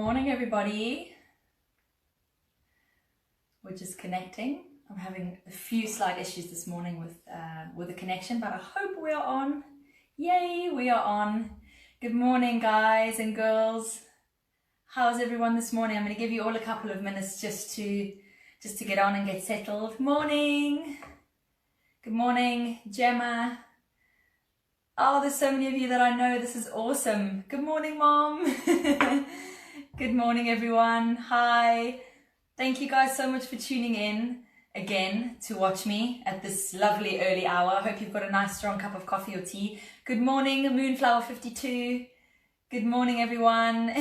morning, everybody. We're just connecting. I'm having a few slight issues this morning with the connection, but I hope we are on. Yay, we are on. Good morning, guys and girls. How's everyone this morning? I'm going to give you all a couple of minutes just to get on and get settled. Morning. Good morning, Gemma. Oh, there's so many of you that I know. This is awesome. Good morning, Mom. Good morning, everyone. Hi. Thank you guys so much for tuning in again to watch me at this lovely early hour. I hope you've got a nice strong cup of coffee or tea. Good morning, Moonflower52. Good morning, everyone.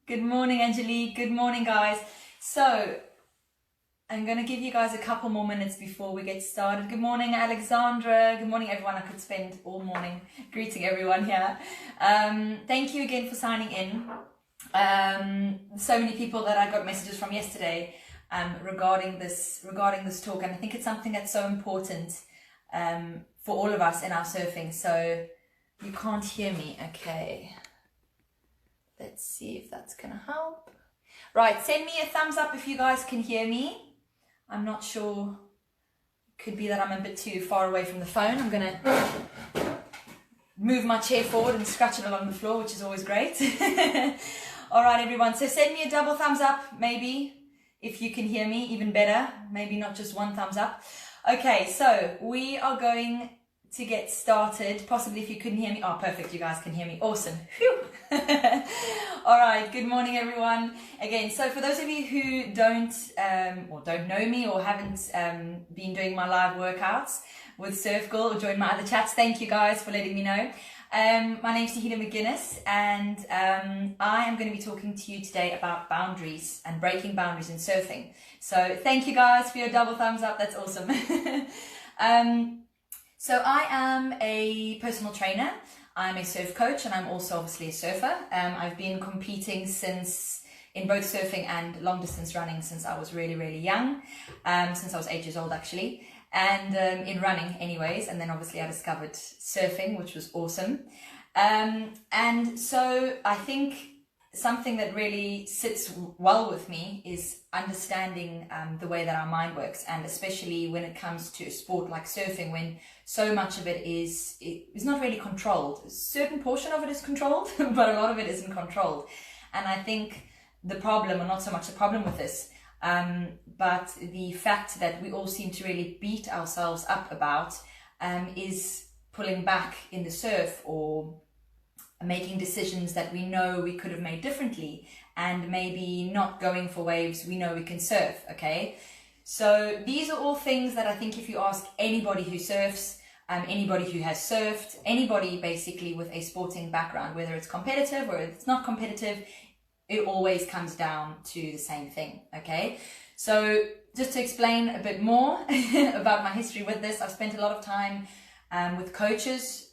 Good morning, Angelique. Good morning, guys. So I'm going to give you guys a couple more minutes before we get started. Good morning, Alexandra. Good morning, everyone. I could spend all morning greeting everyone here. Thank you again for signing in. So many people that I got messages from yesterday regarding this talk, and I think it's something that's so important for all of us in our surfing. So you can't hear me, okay? Let's see if that's gonna help. Right, send me a thumbs up if you guys can hear me. I'm not sure. Could be that I'm a bit too far away from the phone. I'm gonna move my chair forward and scratch it along the floor, which is always great. All right, everyone. So send me a double thumbs up, maybe, if you can hear me, even better. Maybe not just one thumbs up. Okay, so we are going to get started. Possibly if you couldn't hear me. Oh, perfect. You guys can hear me. Awesome. Phew. All right. Good morning, everyone. Again, so for those of you who don't know me or haven't been doing my live workouts with Surf Girl or joined my other chats, thank you guys for letting me know. My name's Tahila McGuinness, and I am going to be talking to you today about boundaries and breaking boundaries in surfing. So thank you guys for your double thumbs up. That's awesome. So I am a personal trainer. I'm a surf coach, and I'm also obviously a surfer. I've been competing in both surfing and long distance running since I was really, really young, since I was 8 years old actually. And in running anyways, and then obviously I discovered surfing, which was awesome. And so I think something that really sits well with me is understanding the way that our mind works, and especially when it comes to a sport like surfing, when so much of it is not really controlled. A certain portion of it is controlled, but a lot of it isn't controlled. And I think the problem, or not so much the problem with this, but the fact that we all seem to really beat ourselves up about is pulling back in the surf, or making decisions that we know we could have made differently, and maybe not going for waves we know we can surf, okay? So these are all things that I think if you ask anybody who surfs, anybody who has surfed, anybody basically with a sporting background, whether it's competitive or it's not competitive, it always comes down to the same thing, okay? So just to explain a bit more about my history with this, I've spent a lot of time with coaches.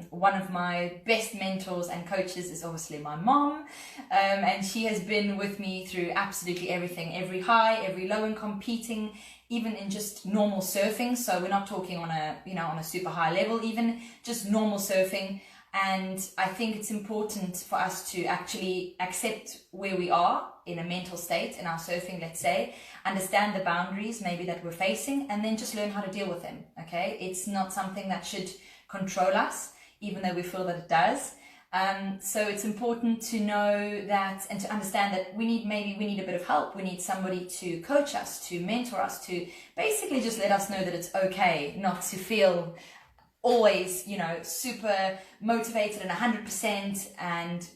One of my best mentors and coaches is obviously my mom, and she has been with me through absolutely everything, every high, every low in competing, even in just normal surfing. So we're not talking on a super high level, even just normal surfing. And I think it's important for us to actually accept where we are in a mental state in our surfing, let's say, understand the boundaries maybe that we're facing, and then just learn how to deal with them, okay? It's not something that should control us, even though we feel that it does. So it's important to know that, and to understand that we need a bit of help. We need somebody to coach us, to mentor us, to basically just let us know that it's okay not to feel always, super motivated and 100% and,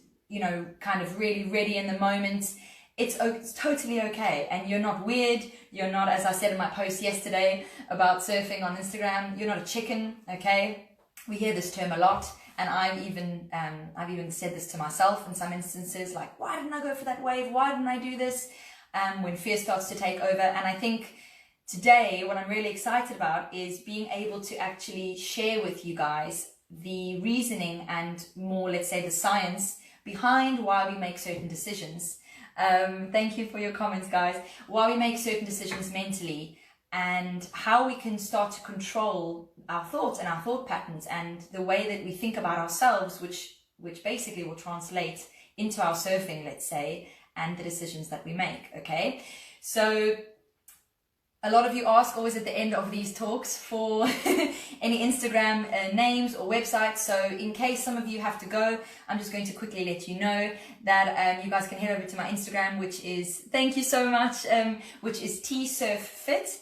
kind of really ready in the moment. It's totally okay. And you're not weird. You're not, as I said in my post yesterday about surfing on Instagram, you're not a chicken, okay? We hear this term a lot. And I've even said this to myself in some instances, like, why didn't I go for that wave? Why didn't I do this? When fear starts to take over. And I think today, what I'm really excited about is being able to actually share with you guys the reasoning and more, let's say, the science behind why we make certain decisions. Thank you for your comments, guys. Why we make certain decisions mentally, and how we can start to control our thoughts and our thought patterns and the way that we think about ourselves, which basically will translate into our surfing, let's say, and the decisions that we make, okay? So a lot of you ask always at the end of these talks for any Instagram names or websites. So in case some of you have to go, I'm just going to quickly let you know that you guys can head over to my Instagram, which is, thank you so much, which is tsurffit.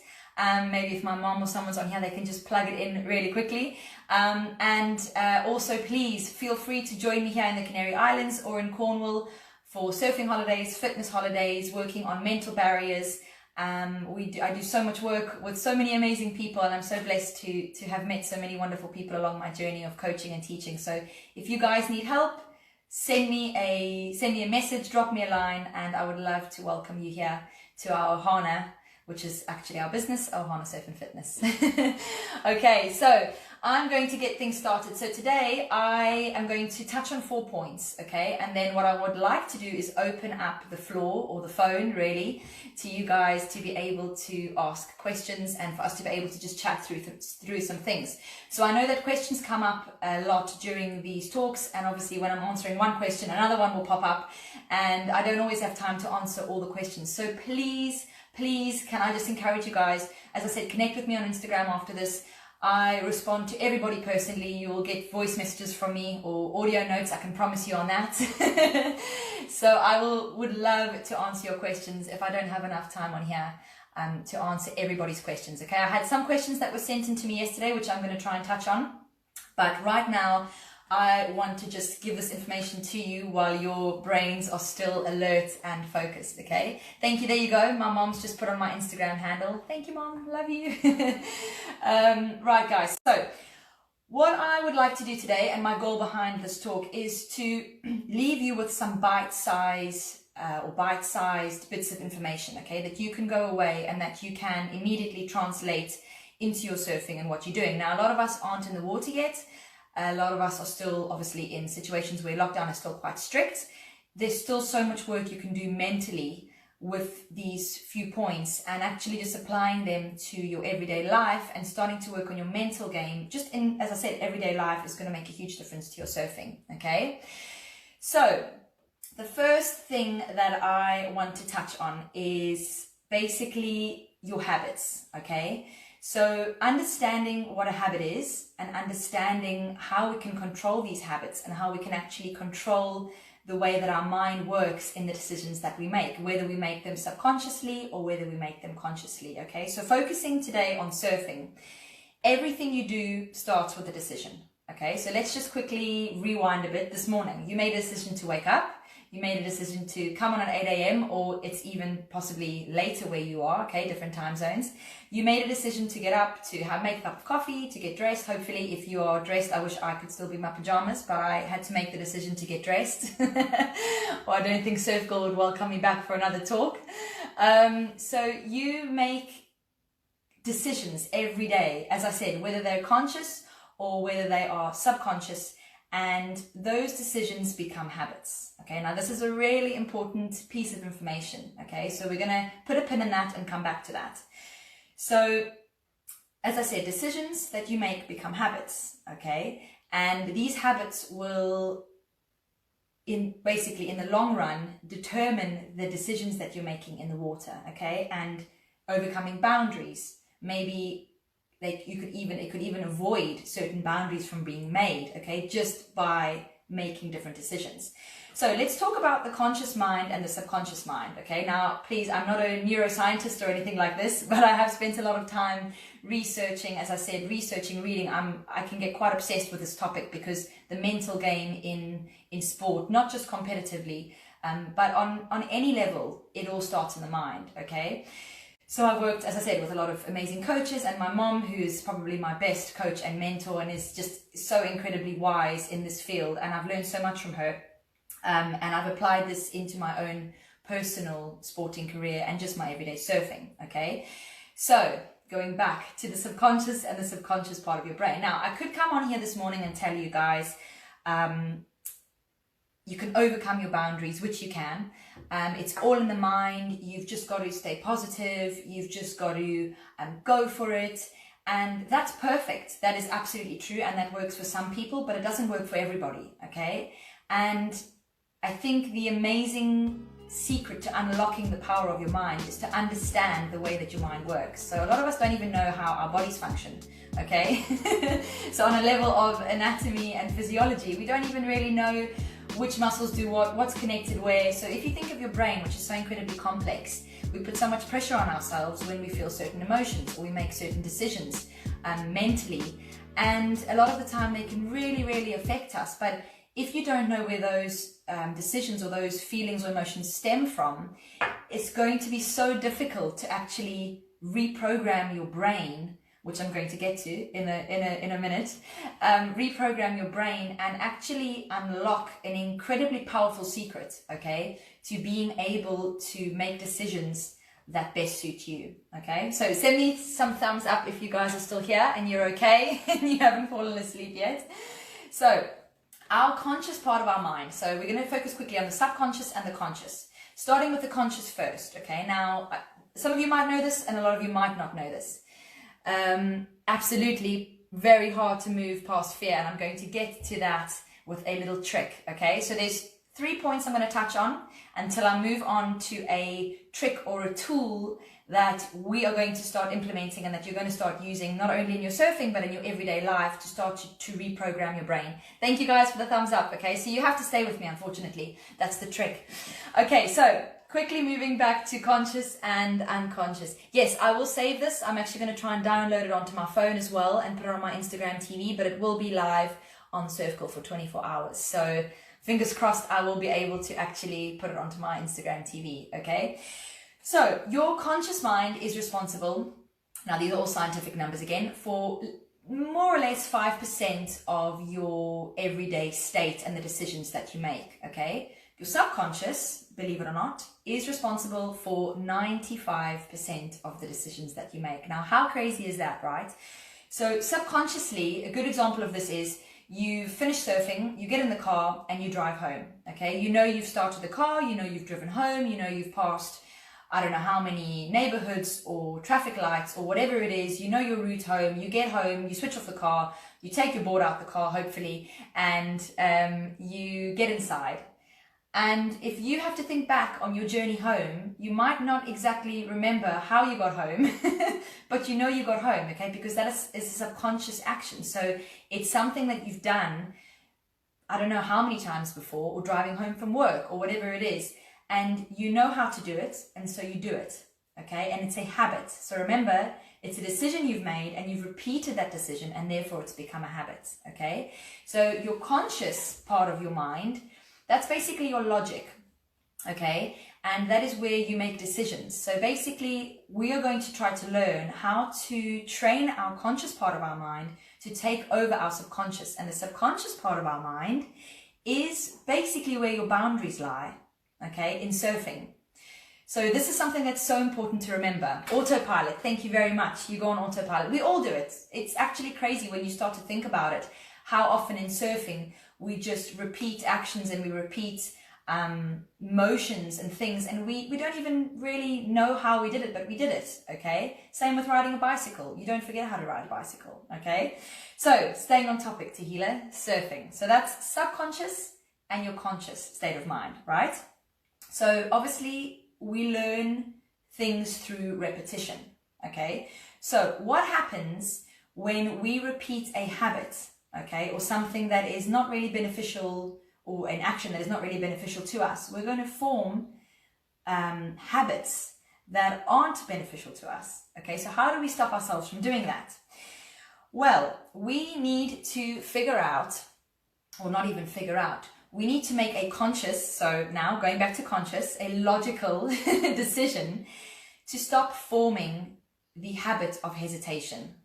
Maybe if my mom or someone's on here, they can just plug it in really quickly. Also, please feel free to join me here in the Canary Islands or in Cornwall for surfing holidays, fitness holidays, working on mental barriers. I do so much work with so many amazing people, and I'm so blessed to have met so many wonderful people along my journey of coaching and teaching. So if you guys need help, send me a message, drop me a line, and I would love to welcome you here to our Ohana, which is actually our business, Ohana Surf and Fitness. Okay, so I'm going to get things started. So today I am going to touch on 4 points, okay? And then what I would like to do is open up the floor, or the phone really, to you guys to be able to ask questions and for us to be able to just chat through some things. So I know that questions come up a lot during these talks, and obviously when I'm answering one question, another one will pop up, and I don't always have time to answer all the questions. So please, can I just encourage you guys, as I said, connect with me on Instagram after this. I respond to everybody personally. You will get voice messages from me or audio notes, I can promise you on that. So I would love to answer your questions if I don't have enough time on here to answer everybody's questions, okay? I had some questions that were sent in to me yesterday, which I'm going to try and touch on. But right now, I want to just give this information to you while your brains are still alert and focused, okay? Thank you, there you go. My mom's just put on my Instagram handle. Thank you, Mom, love you. Right, guys, so what I would like to do today, and my goal behind this talk, is to leave you with some bite-sized bits of information, okay, that you can go away and that you can immediately translate into your surfing and what you're doing. Now, a lot of us aren't in the water yet. A lot of us are still obviously in situations where lockdown is still quite strict. There's still so much work you can do mentally with these few points, and actually just applying them to your everyday life and starting to work on your mental game, just in, as I said, everyday life is going to make a huge difference to your surfing, okay? So the first thing that I want to touch on is basically your habits, okay? So understanding what a habit is and understanding how we can control these habits and how we can actually control the way that our mind works in the decisions that we make, whether we make them subconsciously or whether we make them consciously, okay? So focusing today on surfing, everything you do starts with a decision, okay? So let's just quickly rewind a bit. This morning, you made a decision to wake up. You made a decision to come on at 8 a.m. or it's even possibly later where you are, okay, different time zones. You made a decision to get up, to make a cup of coffee, to get dressed. Hopefully, if you are dressed, I wish I could still be in my pajamas, but I had to make the decision to get dressed. Or I don't think Surf Girl would welcome me back for another talk. So you make decisions every day, as I said, whether they're conscious or whether they are subconscious, and those decisions become habits. Okay, now this is a really important piece of information. Okay, so we're going to put a pin in that and come back to that. So, as I said, decisions that you make become habits. Okay, and these habits will, basically in the long run, determine the decisions that you're making in the water. Okay, and overcoming boundaries, maybe. Like it could even avoid certain boundaries from being made, okay, just by making different decisions. So let's talk about the conscious mind and the subconscious mind, okay? Now, please, I'm not a neuroscientist or anything like this, but I have spent a lot of time researching, as I said, reading. I can get quite obsessed with this topic because the mental game in sport, not just competitively, but on any level, it all starts in the mind, okay? So I've worked, as I said, with a lot of amazing coaches, and my mom, who is probably my best coach and mentor and is just so incredibly wise in this field, and I've learned so much from her. And I've applied this into my own personal sporting career and just my everyday surfing, okay? So going back to the subconscious and the subconscious part of your brain. Now, I could come on here this morning and tell you guys, you can overcome your boundaries, which you can. It's all in the mind. You've just got to stay positive. You've just got to go for it. And that's perfect. That is absolutely true. And that works for some people, but it doesn't work for everybody. Okay. And I think the amazing secret to unlocking the power of your mind is to understand the way that your mind works. So a lot of us don't even know how our bodies function, okay? So on a level of anatomy and physiology, we don't even really know which muscles do what, what's connected where. So if you think of your brain, which is so incredibly complex, we put so much pressure on ourselves when we feel certain emotions or we make certain decisions mentally, and a lot of the time they can really, really affect us. But if you don't know where those decisions or those feelings or emotions stem from, it's going to be so difficult to actually reprogram your brain, which I'm going to get to in a minute, reprogram your brain and actually unlock an incredibly powerful secret, okay, to being able to make decisions that best suit you, okay? So send me some thumbs up if you guys are still here and you're okay and you haven't fallen asleep yet. So our conscious part of our mind. So we're going to focus quickly on the subconscious and the conscious, starting with the conscious first, okay? Now, some of you might know this and a lot of you might not know this. Absolutely very hard to move past fear, and I'm going to get to that with a little trick, okay? So there's 3 points I'm going to touch on until I move on to a trick or a tool that we are going to start implementing and that you're going to start using not only in your surfing but in your everyday life to start to reprogram your brain. Thank you guys for the thumbs up, okay? So you have to stay with me, unfortunately. That's the trick. Okay, so quickly moving back to conscious and unconscious. Yes, I will save this. I'm actually going to try and download it onto my phone as well and put it on my Instagram TV, but it will be live on Circle for 24 hours. So fingers crossed I will be able to actually put it onto my Instagram TV, okay? So your conscious mind is responsible, now these are all scientific numbers again, for more or less 5% of your everyday state and the decisions that you make, okay? Your subconscious, believe it or not, is responsible for 95% of the decisions that you make. Now, how crazy is that, right? So subconsciously, a good example of this is you finish surfing, you get in the car and you drive home, okay? You know you've started the car, you know you've driven home, you know you've passed, I don't know how many neighborhoods or traffic lights or whatever it is, you know your route home, you get home, you switch off the car, you take your board out the car, hopefully, and you get inside. And if you have to think back on your journey home, you might not exactly remember how you got home, but you know you got home, okay? Because that is a subconscious action. So it's something that you've done, I don't know how many times before, or driving home from work or whatever it is. And you know how to do it, and so you do it, okay? And it's a habit. So remember, it's a decision you've made and you've repeated that decision and therefore it's become a habit, okay? So your conscious part of your mind, that's basically your logic, okay? And that is where you make decisions. So basically, we are going to try to learn how to train our conscious part of our mind to take over our subconscious. And the subconscious part of our mind is basically where your boundaries lie, okay, in surfing. So this is something that's so important to remember. Autopilot, thank you very much. You go on autopilot. We all do it. It's actually crazy when you start to think about it, how often in surfing we just repeat actions and we repeat motions and things, and we don't even really know how we did it, but we did it, okay? Same with riding a bicycle. You don't forget how to ride a bicycle, okay? So staying on topic, Tahila, surfing. So that's subconscious and your conscious state of mind, right? So obviously we learn things through repetition, okay? So what happens when we repeat a habit, okay, or something that is not really beneficial, or an action that is not really beneficial to us? We're going to form habits that aren't beneficial to us, okay? So how do we stop ourselves from doing that? Well, we need to figure out, or not even figure out, we need to make a conscious, so now going back to conscious, a logical decision to stop forming the habit of hesitation,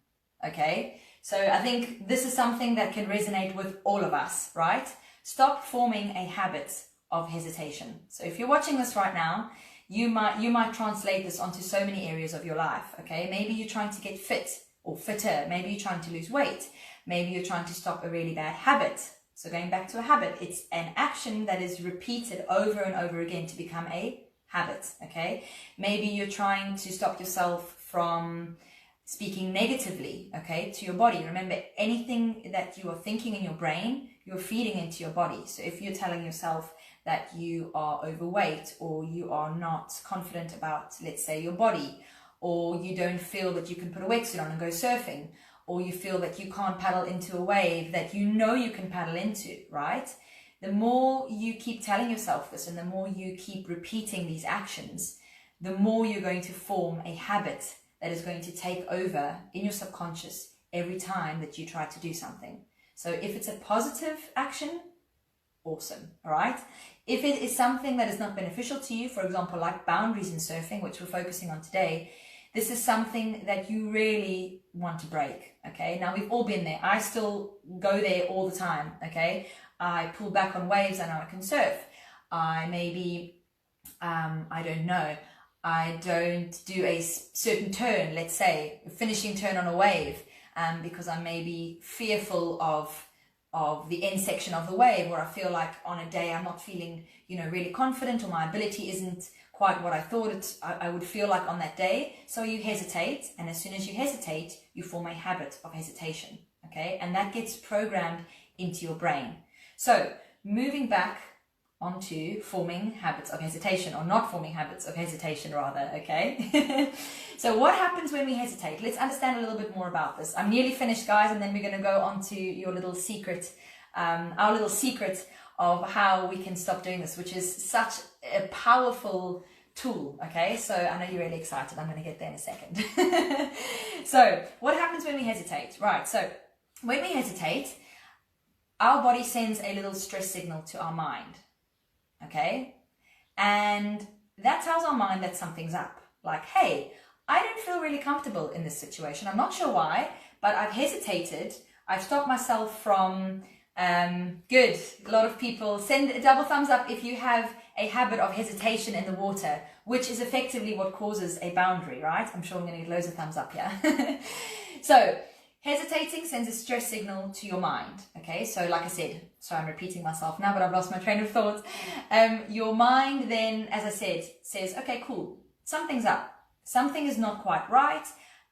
okay? So I think this is something that can resonate with all of us, right? Stop forming a habit of hesitation. So if you're watching this right now, you might translate this onto so many areas of your life, okay? Maybe you're trying to get fit or fitter. Maybe you're trying to lose weight. Maybe you're trying to stop a really bad habit. So going back to a habit, it's an action that is repeated over and over again to become a habit, okay? Maybe you're trying to stop yourself from speaking negatively, okay, to your body. Remember, anything that you are thinking in your brain, you're feeding into your body. So if you're telling yourself that you are overweight, or you are not confident about, let's say, your body, or you don't feel that you can put a wetsuit on and go surfing, or you feel that you can't paddle into a wave that you know you can paddle into, right? The more you keep telling yourself this and the more you keep repeating these actions, the more you're going to form a habit that is going to take over in your subconscious every time that you try to do something. So if it's a positive action, awesome, all right? If it is something that is not beneficial to you, for example, like boundaries in surfing, which we're focusing on today, this is something that you really want to break, okay? Now, we've all been there. I still go there all the time, okay? I pull back on waves, I know I can surf. I maybe, I don't know, I don't do a certain turn, let's say, a finishing turn on a wave, because I'm maybe fearful of the end section of the wave, or I feel like on a day I'm not feeling, really confident, or my ability isn't quite what I thought I would feel like on that day. So you hesitate, and as soon as you hesitate, you form a habit of hesitation, okay? And that gets programmed into your brain. So moving back onto forming habits of hesitation, or not forming habits of hesitation rather, okay? So what happens when we hesitate? Let's understand a little bit more about this. I'm nearly finished, guys, and then we're going to go on to your little secret, our little secret of how we can stop doing this, which is such a powerful tool, okay? So I know you're really excited. I'm going to get there in a second. So what happens when we hesitate? Right, so when we hesitate, our body sends a little stress signal to our mind, okay? And that tells our mind that something's up. Like, hey, I don't feel really comfortable in this situation. I'm not sure why, but I've hesitated. I've stopped myself from, good. A lot of people send a double thumbs up if you have a habit of hesitation in the water, which is effectively what causes a boundary, right? I'm sure I'm going to get loads of thumbs up here. So, hesitating sends a stress signal to your mind, okay? So like I said, sorry, I'm repeating myself now, but I've lost my train of thought. Your mind then, as I said, says, okay, cool, something's up. Something is not quite right.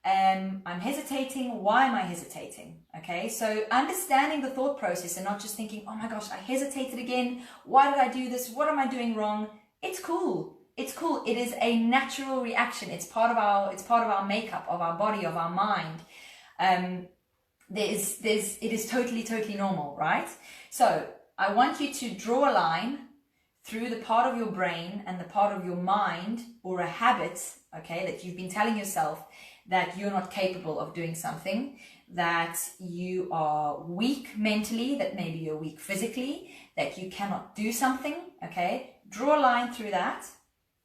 I'm hesitating. Why am I hesitating? Okay, so understanding the thought process and not just thinking, oh my gosh, I hesitated again. Why did I do this? What am I doing wrong? It's cool. It's cool. It is a natural reaction. It's part of our makeup, of our body, of our mind. It is totally normal, right? So I want you to draw a line through the part of your brain and the part of your mind, or a habit, okay, that you've been telling yourself that you're not capable of doing something, that you are weak mentally, that maybe you're weak physically, that you cannot do something, okay? Draw a line through that,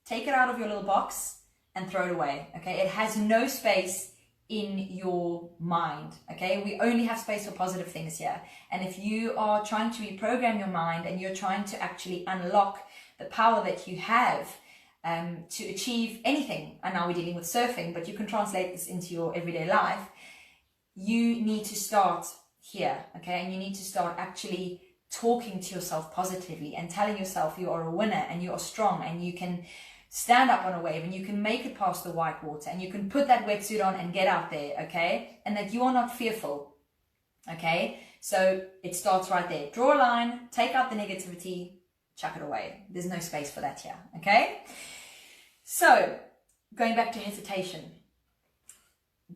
take it out of your little box and throw it away, okay? It has no space in your mind, okay? We only have space for positive things here. And if you are trying to reprogram your mind and you're trying to actually unlock the power that you have to achieve anything, and now we're dealing with surfing, but you can translate this into your everyday life, you need to start here, okay? And you need to start actually talking to yourself positively and telling yourself you are a winner and you are strong and you can stand up on a wave and you can make it past the white water and you can put that wetsuit on and get out there, okay? And that you are not fearful, okay? So it starts right there. Draw a line, take out the negativity, chuck it away. There's no space for that here, okay? So going back to hesitation,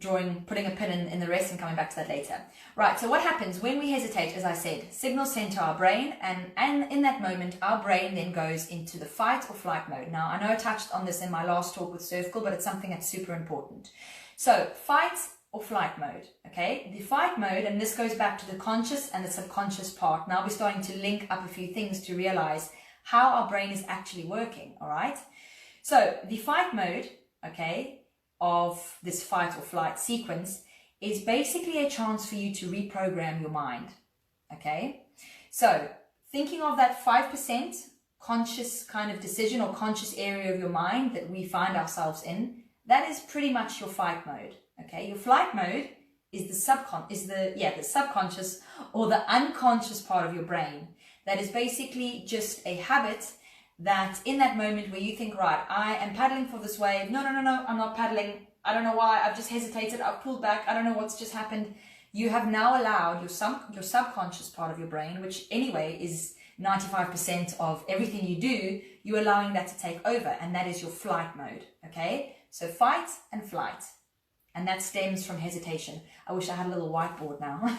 putting a pin in the rest and coming back to that later. Right, so what happens when we hesitate, as I said, signals sent to our brain, and in that moment, our brain then goes into the fight or flight mode. Now, I know I touched on this in my last talk with Surf School, but it's something that's super important. So, fight or flight mode, okay? The fight mode, and this goes back to the conscious and the subconscious part. Now we're starting to link up a few things to realize how our brain is actually working, all right? So, the fight mode, okay, of this fight or flight sequence is basically a chance for you to reprogram your mind, okay? So thinking of that 5% conscious kind of decision or conscious area of your mind that we find ourselves in, that is pretty much your fight mode, okay? Your flight mode is the subconscious or the unconscious part of your brain. That is basically just a habit that in that moment where you think, right, I am paddling for this wave. No, I'm not paddling. I don't know why. I've just hesitated. I've pulled back. I don't know what's just happened. You have now allowed your subconscious part of your brain, which anyway is 95% of everything you do, you're allowing that to take over, and that is your flight mode, okay? So fight and flight, and that stems from hesitation. I wish I had a little whiteboard now.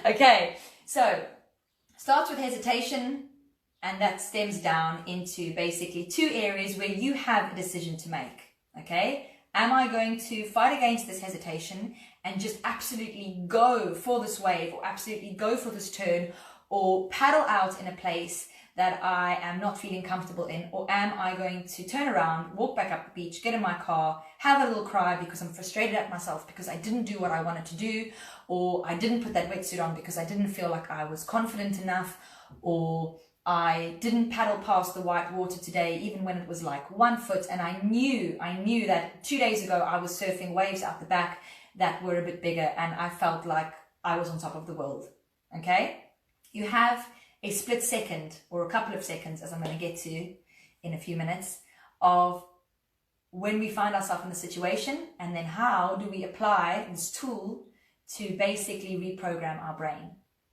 Okay, so starts with hesitation, and that stems down into basically two areas where you have a decision to make, okay? Am I going to fight against this hesitation and just absolutely go for this wave, or absolutely go for this turn, or paddle out in a place that I am not feeling comfortable in? Or am I going to turn around, walk back up the beach, get in my car, have a little cry because I'm frustrated at myself because I didn't do what I wanted to do, or I didn't put that wetsuit on because I didn't feel like I was confident enough, or I didn't paddle past the white water today even when it was like 1 foot, and I knew that 2 days ago I was surfing waves out the back that were a bit bigger, and I felt like I was on top of the world, okay? You have a split second, or a couple of seconds, as I'm going to get to in a few minutes, of when we find ourselves in the situation, and then how do we apply this tool to basically reprogram our brain.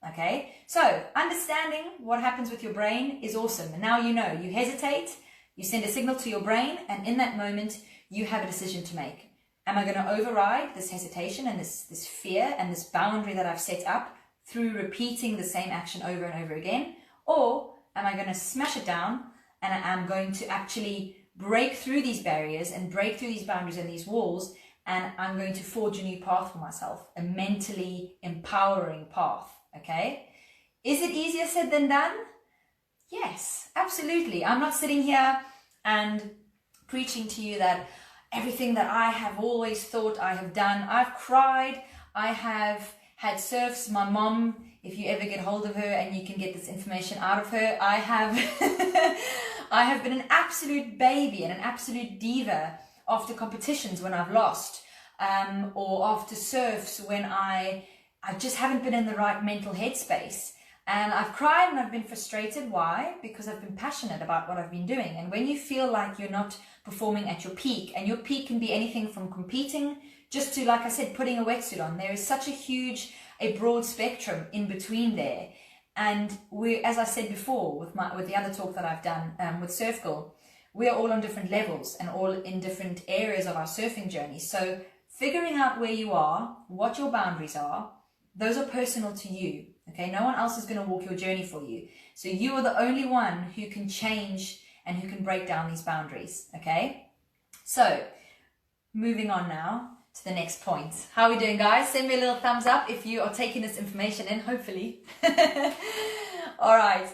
Okay, so understanding what happens with your brain is awesome. And now you know, you hesitate, you send a signal to your brain, and in that moment, you have a decision to make. Am I going to override this hesitation and this fear and this boundary that I've set up through repeating the same action over and over again? Or am I going to smash it down, and I'm going to actually break through these barriers and break through these boundaries and these walls, and I'm going to forge a new path for myself, a mentally empowering path, okay? Is it easier said than done? Yes, absolutely. I'm not sitting here and preaching to you that everything that I have always thought I have done. I've cried, I have had surfs. My mom, if you ever get hold of her and you can get this information out of her, I have I have been an absolute baby and an absolute diva after competitions when I've lost, or after surfs when I just haven't been in the right mental headspace. And I've cried and I've been frustrated. Why? Because I've been passionate about what I've been doing. And when you feel like you're not performing at your peak, and your peak can be anything from competing just to, like I said, putting a wetsuit on. There is such a broad spectrum in between there. And we, as I said before, with the other talk that I've done with Surf Girl, we are all on different levels and all in different areas of our surfing journey. So figuring out where you are, what your boundaries are, those are personal to you. Okay, no one else is going to walk your journey for you. So you are the only one who can change and who can break down these boundaries. Okay, so moving on now to the next point. How are we doing, guys? Send me a little thumbs up if you are taking this information in, hopefully. All right.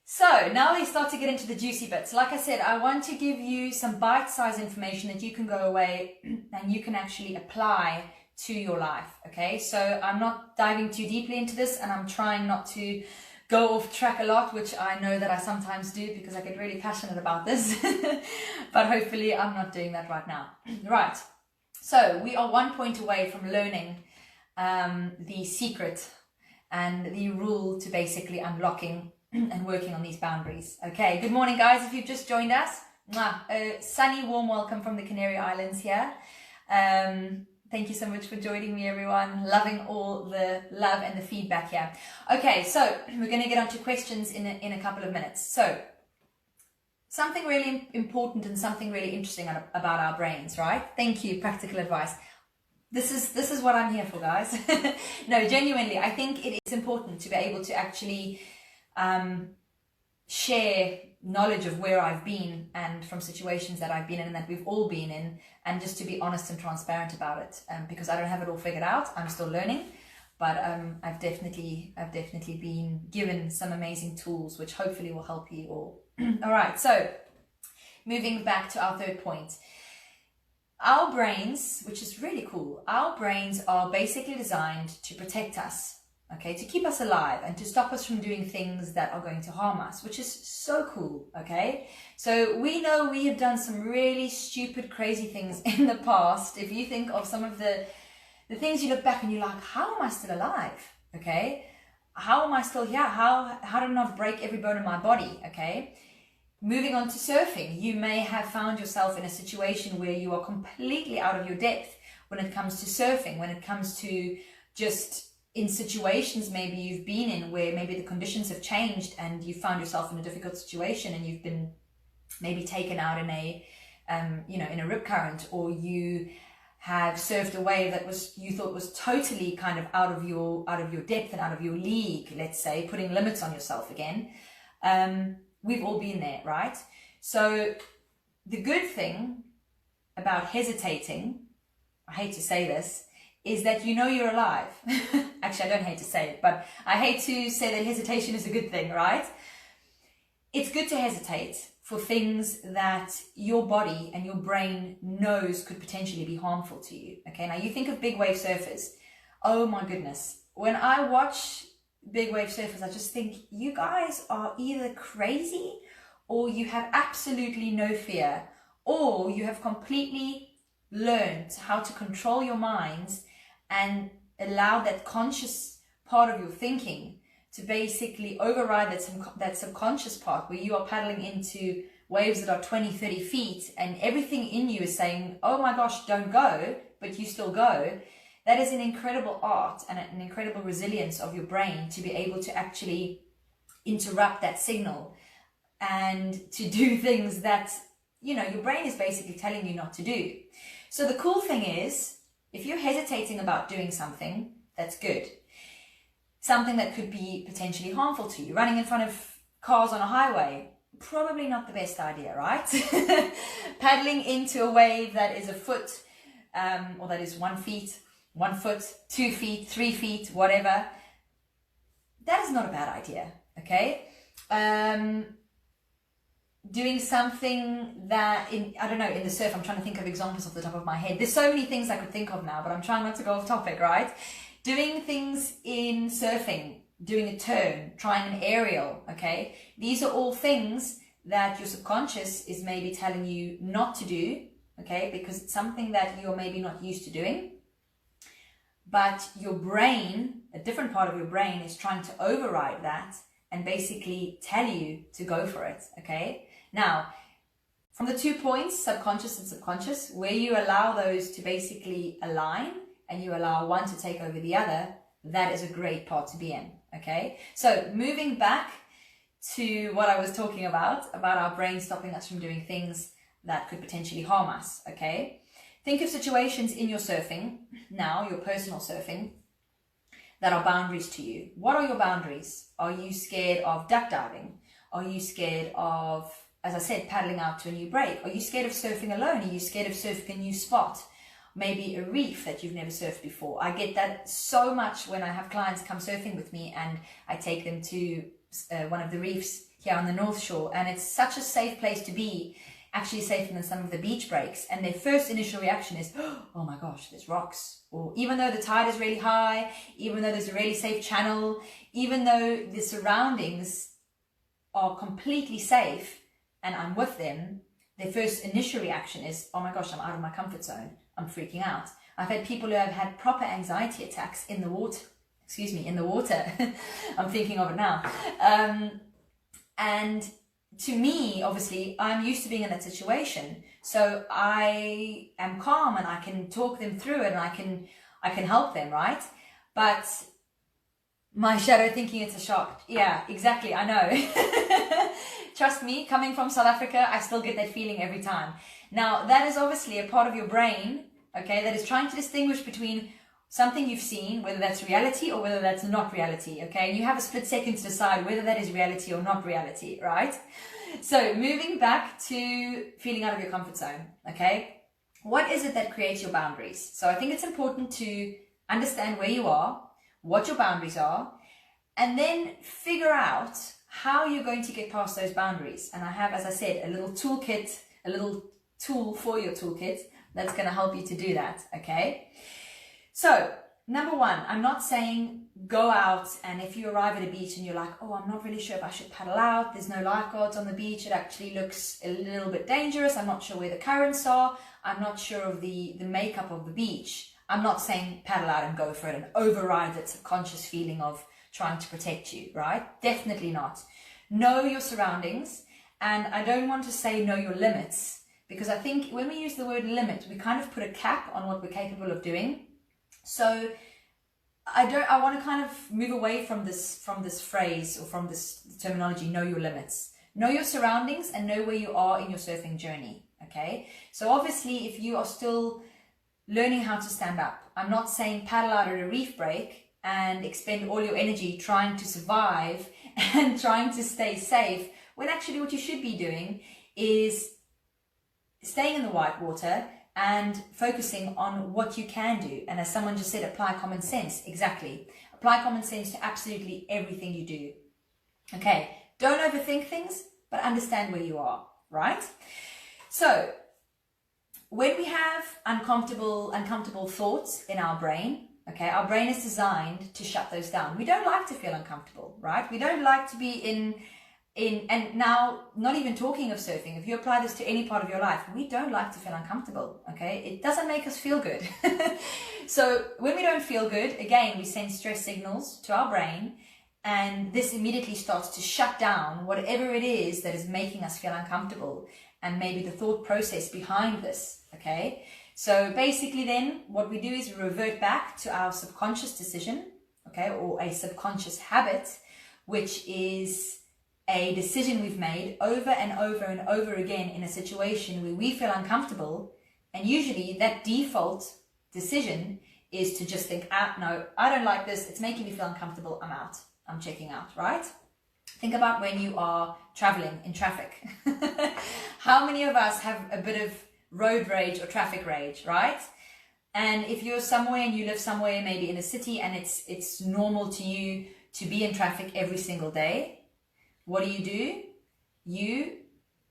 So now we start to get into the juicy bits. Like I said, I want to give you some bite-sized information that you can go away and you can actually apply to your life. Okay, so I'm not diving too deeply into this, and I'm trying not to go off track a lot, which I know that I sometimes do because I get really passionate about this. But hopefully I'm not doing that right now. Right, so we are 1 point away from learning the secret and the rule to basically unlocking and working on these boundaries. Okay, good morning, guys. If you've just joined us, a sunny, warm welcome from the Canary Islands here. Thank you so much for joining me, everyone. Loving all the love and the feedback here. Okay, so we're going to get on to questions in a couple of minutes. So something really important and something really interesting about our brains, right? Thank you, practical advice. This is what I'm here for, guys. No, genuinely, I think it is important to be able to actually share knowledge of where I've been and from situations that I've been in and that we've all been in, and just to be honest and transparent about it, because I don't have it all figured out. I'm still learning, but I've definitely been given some amazing tools which hopefully will help you all. All right, so moving back to our third point. Our brains, which is really cool, our brains are basically designed to protect us, okay, to keep us alive and to stop us from doing things that are going to harm us, which is so cool, okay? So we know we have done some really stupid, crazy things in the past. If you think of some of the things you look back and you're like, how am I still alive, okay? How am I still here? How did I not break every bone in my body, okay? Moving on to surfing, you may have found yourself in a situation where you are completely out of your depth when it comes to surfing, when it comes to just in situations maybe you've been in where maybe the conditions have changed and you found yourself in a difficult situation and you've been maybe taken out in a in a rip current, or you have surfed a wave that you thought was totally kind of out of your depth and out of your league, let's say, putting limits on yourself again. We've all been there, right? So the good thing about hesitating, I hate to say this, is that you know you're alive. Actually, I don't hate to say it, but I hate to say that hesitation is a good thing, right? It's good to hesitate for things that your body and your brain knows could potentially be harmful to you. Okay, now you think of big wave surfers. Oh my goodness. When I watch big wave surfers, I just think you guys are either crazy, or you have absolutely no fear, or you have completely learned how to control your minds and allow that conscious part of your thinking to basically override that subconscious part where you are paddling into waves that are 20, 30 feet and everything in you is saying, oh my gosh, don't go, but you still go. That is an incredible art and an incredible resilience of your brain to be able to actually interrupt that signal and to do things that, your brain is basically telling you not to do. So the cool thing is, if you're hesitating about doing something, that's good. Something that could be potentially harmful to you. Running in front of cars on a highway, probably not the best idea, right? Paddling into a wave that is a foot, or that is 1 foot, 2 feet, 3 feet, whatever. That is not a bad idea, okay? Doing something that, in the surf, I'm trying to think of examples off the top of my head. There's so many things I could think of now, but I'm trying not to go off topic, right? Doing things in surfing, doing a turn, trying an aerial, okay? These are all things that your subconscious is maybe telling you not to do, okay? Because it's something that you're maybe not used to doing. But your brain, a different part of your brain, is trying to override that and basically tell you to go for it, okay? Now, from the 2 points, subconscious and subconscious, where you allow those to basically align and you allow one to take over the other, that is a great part to be in, okay? So moving back to what I was talking about our brain stopping us from doing things that could potentially harm us, okay? Think of situations in your surfing, now your personal surfing, that are boundaries to you. What are your boundaries? Are you scared of duck diving? Are you scared of, as I said, paddling out to a new break? Are you scared of surfing alone? Are you scared of surfing a new spot? Maybe a reef that you've never surfed before. I get that so much when I have clients come surfing with me and I take them to one of the reefs here on the North Shore, and it's such a safe place to be, actually safer than some of the beach breaks. And their first initial reaction is, oh my gosh, there's rocks. Or even though the tide is really high, even though there's a really safe channel, even though the surroundings are completely safe and I'm with them, their first initial reaction is, oh my gosh, I'm out of my comfort zone. I'm freaking out. I've had people who have had proper anxiety attacks in the water. I'm thinking of it now. And to me, obviously, I'm used to being in that situation. So I am calm and I can talk them through it and I can help them, right? But my shadow thinking it's a shark. Yeah, exactly. I know. Trust me, coming from South Africa, I still get that feeling every time. Now, that is obviously a part of your brain, okay, that is trying to distinguish between something you've seen, whether that's reality or whether that's not reality, okay? And you have a split second to decide whether that is reality or not reality, right? So moving back to feeling out of your comfort zone, okay? What is it that creates your boundaries? So I think it's important to understand where you are, what your boundaries are, and then figure out how you're going to get past those boundaries. And I have, as I said, a little toolkit, a little tool for your toolkit that's going to help you to do that, okay? So, number one, I'm not saying go out and if you arrive at a beach and you're like, oh, I'm not really sure if I should paddle out, there's no lifeguards on the beach, it actually looks a little bit dangerous, I'm not sure where the currents are, I'm not sure of the makeup of the beach. I'm not saying paddle out and go for it and override that subconscious feeling of trying to protect you, right? Definitely not. Know your surroundings, and I don't want to say know your limits, because I think when we use the word limit, we kind of put a cap on what we're capable of doing. So I want to kind of move away from this phrase or from this terminology, know your limits. Know your surroundings and know where you are in your surfing journey, okay? So obviously, if you are still learning how to stand up, I'm not saying paddle out at a reef break and expend all your energy trying to survive and trying to stay safe, when actually what you should be doing is staying in the white water and focusing on what you can do. And as someone just said, apply common sense. Exactly. Apply common sense to absolutely everything you do. Okay, don't overthink things, but understand where you are, right? So when we have uncomfortable thoughts in our brain, okay, our brain is designed to shut those down. We don't like to feel uncomfortable, right? We don't like to be in, and now, not even talking of surfing, if you apply this to any part of your life, we don't like to feel uncomfortable, okay? It doesn't make us feel good. So when we don't feel good, again, we send stress signals to our brain, and this immediately starts to shut down whatever it is that is making us feel uncomfortable, and maybe the thought process behind this, okay? So basically then, what we do is we revert back to our subconscious decision, okay, or a subconscious habit, which is a decision we've made over and over and over again in a situation where we feel uncomfortable. And usually that default decision is to just think, no, I don't like this. It's making me feel uncomfortable. I'm out. I'm checking out, right? Think about when you are traveling in traffic. How many of us have a bit of road rage or traffic rage, right? And if you're somewhere and you live somewhere, maybe in a city, and it's normal to you to be in traffic every single day, what do? You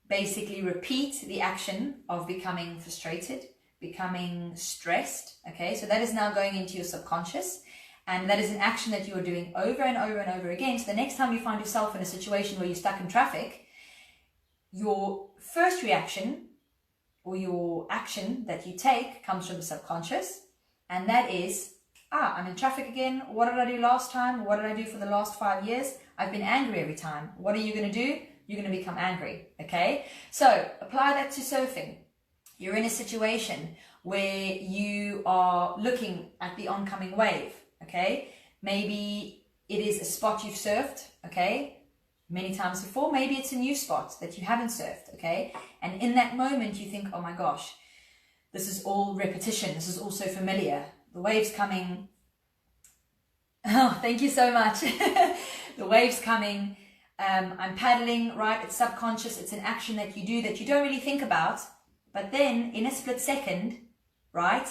basically repeat the action of becoming frustrated, becoming stressed, okay? So that is now going into your subconscious, and that is an action that you are doing over and over and over again. So the next time you find yourself in a situation where you're stuck in traffic, your first reaction or your action that you take comes from the subconscious, and that is, I'm in traffic again. What did I do last time? What did I do for the last 5 years? I've been angry every time. What are you going to do? You're going to become angry, okay? So apply that to surfing. You're in a situation where you are looking at the oncoming wave, okay? Maybe it is a spot you've surfed, okay, many times before. Maybe it's a new spot that you haven't surfed, okay? And in that moment you think, oh my gosh, this is all repetition. This is all so familiar. The wave's coming. Oh, thank you so much. The wave's coming. I'm paddling, right? It's subconscious. It's an action that you do that you don't really think about. But then in a split second, right,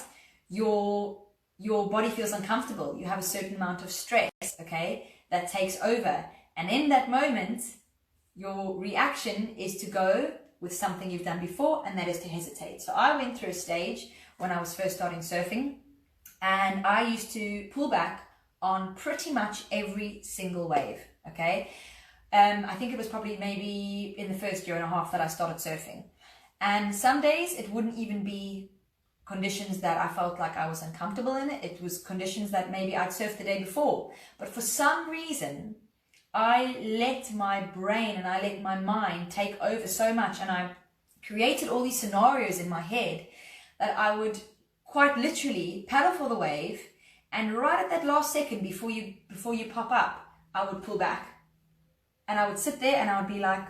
your body feels uncomfortable. You have a certain amount of stress, okay, that takes over. And in that moment, your reaction is to go with something you've done before, and that is to hesitate. So I went through a stage when I was first starting surfing, and I used to pull back on pretty much every single wave, okay? I think it was probably maybe in the first year and a half that I started surfing. And some days it wouldn't even be conditions that I felt like I was uncomfortable in. It was conditions that maybe I'd surfed the day before. But for some reason, I let my brain and I let my mind take over so much, and I created all these scenarios in my head that I would quite literally paddle for the wave, and right at that last second before you pop up, I would pull back, and I would sit there and I would be like,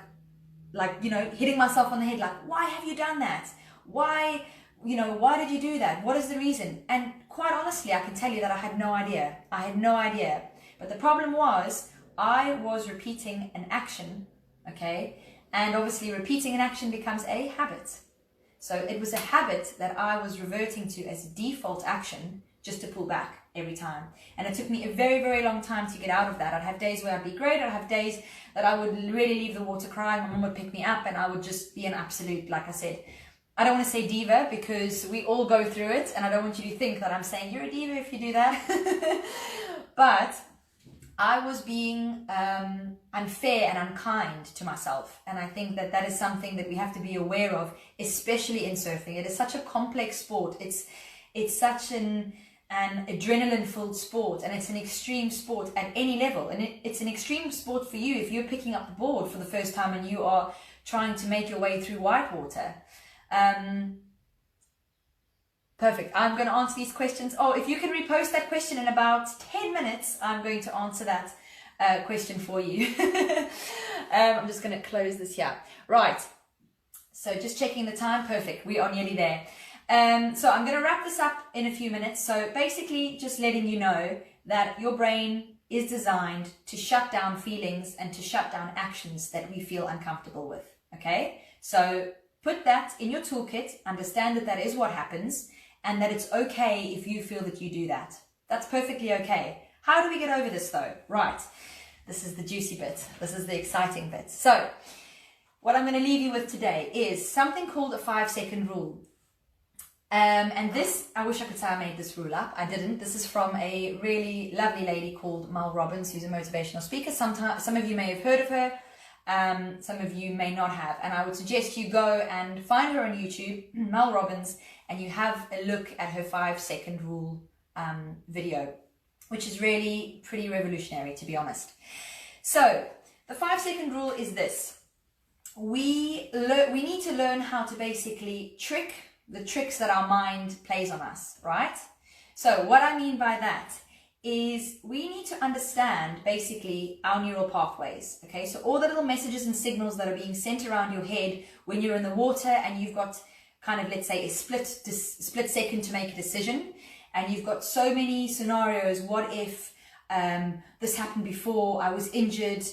you know, hitting myself on the head, like, why have you done that? Why did you do that? What is the reason? And quite honestly, I can tell you that I had no idea. I had no idea. But the problem was I was repeating an action, okay? And obviously repeating an action becomes a habit. So it was a habit that I was reverting to as a default action, just to pull back every time. And it took me a very, very long time to get out of that. I'd have days where I'd be great. I'd have days that I would really leave the water crying. My mom would pick me up and I would just be an absolute, like I said, I don't want to say diva because we all go through it. And I don't want you to think that I'm saying you're a diva if you do that. But I was being unfair and unkind to myself. And I think that that is something that we have to be aware of, especially in surfing. It is such a complex sport. It's such an adrenaline-filled sport, and it's an extreme sport at any level. And it's an extreme sport for you if you're picking up the board for the first time and you are trying to make your way through whitewater. Perfect. I'm going to answer these questions. Oh, if you can repost that question in about 10 minutes, I'm going to answer that question for you. I'm just going to close this here. Right. So just checking the time. Perfect. We are nearly there. So I'm going to wrap this up in a few minutes. So basically just letting you know that your brain is designed to shut down feelings and to shut down actions that we feel uncomfortable with. Okay. So put that in your toolkit, understand that that is what happens, and that it's okay if you feel that you do that. That's perfectly okay. How do we get over this though? Right. This is the juicy bit. This is the exciting bit. So what I'm going to leave you with today is something called a 5-second rule. And this, I wish I could say I made this rule up. I didn't. This is from a really lovely lady called Mel Robbins, who's a motivational speaker. Some of you may have heard of her. Some of you may not have. And I would suggest you go and find her on YouTube, Mel Robbins, and you have a look at her 5-second rule video, which is really pretty revolutionary, to be honest. So the 5-second rule is this. We need to learn how to basically trick the tricks that our mind plays on us, right? So what I mean by that is we need to understand basically our neural pathways, okay? So all the little messages and signals that are being sent around your head when you're in the water and you've got kind of, let's say, a split second to make a decision, and you've got so many scenarios. What if this happened before, I was injured?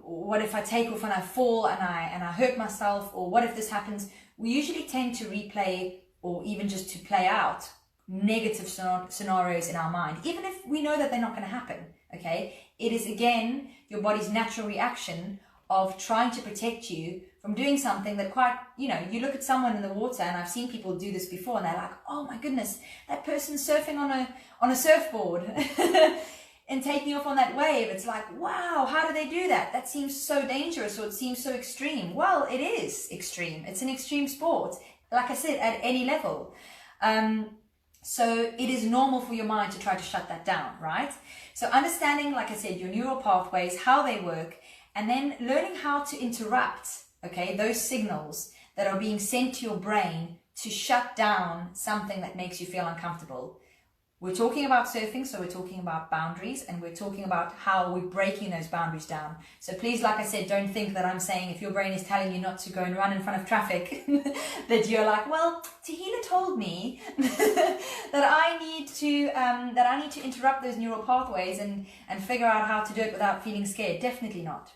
What if I take off and I fall and I hurt myself? Or what if this happens? We usually tend to replay or even just to play out negative scenarios in our mind, even if we know that they're not going to happen, okay? It is, again, your body's natural reaction of trying to protect you from doing something that quite, you know, you look at someone in the water, and I've seen people do this before, and they're like, oh my goodness, that person's surfing on a surfboard and taking off on that wave. It's like, wow, how do they do that? That seems so dangerous, or it seems so extreme. Well, it is extreme. It's an extreme sport, like I said, at any level. So it is normal for your mind to try to shut that down, right? So understanding, like I said, your neural pathways, how they work, and then learning how to interrupt, okay, those signals that are being sent to your brain to shut down something that makes you feel uncomfortable. We're talking about surfing, so we're talking about boundaries, and we're talking about how we're breaking those boundaries down. So please, like I said, don't think that I'm saying if your brain is telling you not to go and run in front of traffic, that you're like, well, Tahila told me that I need to interrupt those neural pathways and figure out how to do it without feeling scared. Definitely not.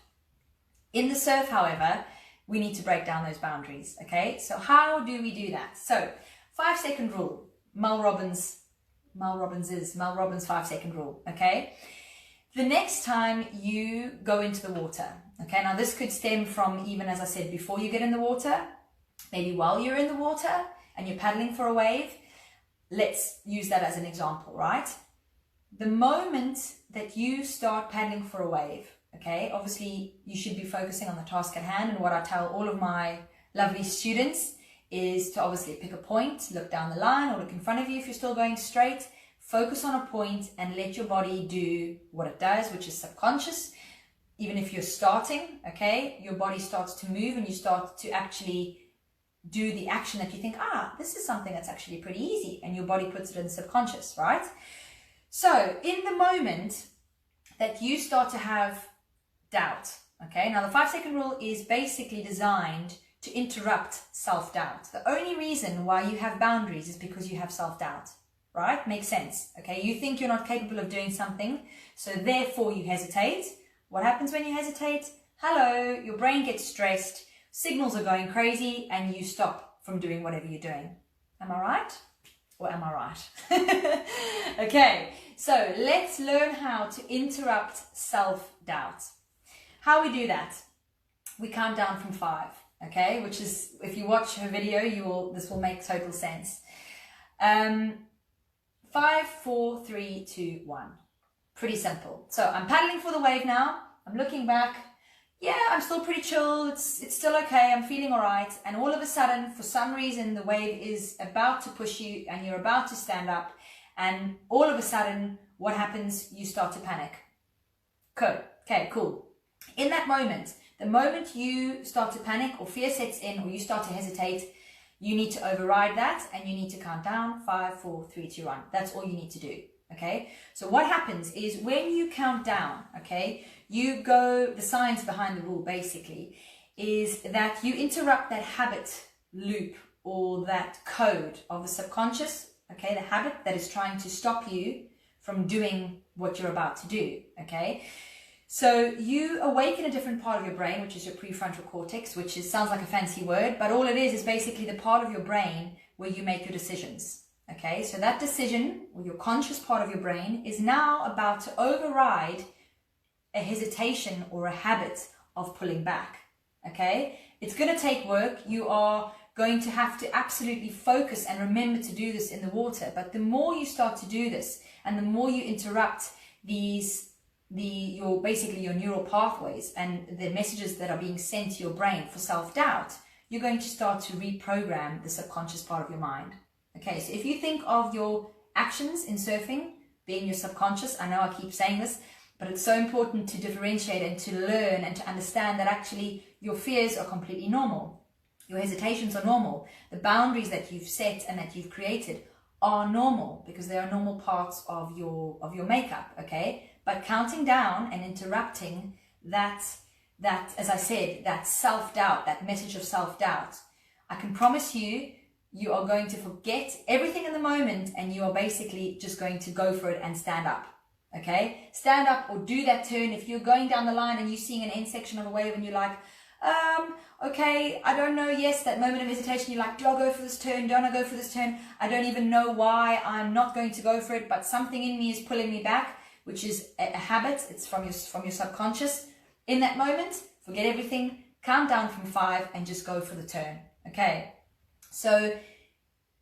In the surf, however, we need to break down those boundaries. Okay, so how do we do that? So 5-second rule, Mel Robbins' 5-second rule, okay? The next time you go into the water, okay? Now this could stem from, even as I said, before you get in the water, maybe while you're in the water and you're paddling for a wave. Let's use that as an example, right? The moment that you start paddling for a wave, okay? Obviously you should be focusing on the task at hand, and what I tell all of my lovely students is to obviously pick a point, look down the line or look in front of you if you're still going straight, focus on a point and let your body do what it does, which is subconscious. Even if you're starting, okay, your body starts to move and you start to actually do the action that you think, this is something that's actually pretty easy, and your body puts it in subconscious, right? So in the moment that you start to have doubt, okay, now the 5-second rule is basically designed to interrupt self-doubt. The only reason why you have boundaries is because you have self-doubt, right? Makes sense, okay? You think you're not capable of doing something, so therefore you hesitate. What happens when you hesitate? Hello, your brain gets stressed, signals are going crazy, and you stop from doing whatever you're doing. Am I right? Or am I right? Okay, so let's learn how to interrupt self-doubt. How we do that? We count down from 5. Okay, which is, if you watch her video, this will make total sense. 5, 4, 3, 2, 1. Pretty simple. So I'm paddling for the wave now. I'm looking back. Yeah, I'm still pretty chill. It's still okay. I'm feeling all right. And all of a sudden, for some reason, the wave is about to push you and you're about to stand up. And all of a sudden, what happens? You start to panic. Okay, cool. In that moment, the moment you start to panic or fear sets in or you start to hesitate, You need to override that, and you need to count down 5, 4, 3, 2, 1. That's all you need to do. Okay, so what happens is when you count down, okay, the science behind the rule basically is that you interrupt that habit loop or that code of the subconscious, okay, the habit that is trying to stop you from doing what you're about to do, okay. So you awaken a different part of your brain, which is your prefrontal cortex, which sounds like a fancy word, but all it is basically the part of your brain where you make your decisions. Okay, so that decision, or your conscious part of your brain, is now about to override a hesitation or a habit of pulling back. Okay, it's going to take work. You are going to have to absolutely focus and remember to do this in the water. But the more you start to do this, and the more you interrupt your neural pathways and the messages that are being sent to your brain for self-doubt, you're going to start to reprogram the subconscious part of your mind. Okay, so if you think of your actions in surfing being your subconscious, I know I keep saying this, but it's so important to differentiate and to learn and to understand that actually your fears are completely normal. Your hesitations are normal. The boundaries that you've set and that you've created are normal because they are normal parts of your makeup, okay? But counting down and interrupting that, as I said, that self-doubt, that message of self-doubt, I can promise you, you are going to forget everything in the moment and you are basically just going to go for it and stand up, okay? Stand up or do that turn. If you're going down the line and you're seeing an end section of a wave and you're like, okay, I don't know, yes, that moment of hesitation, you're like, do I go for this turn? Don't I go for this turn? I don't even know why I'm not going to go for it, but something in me is pulling me back, which is a habit. It's from your subconscious. In that moment, forget everything, count down from 5 and just go for the turn, okay? So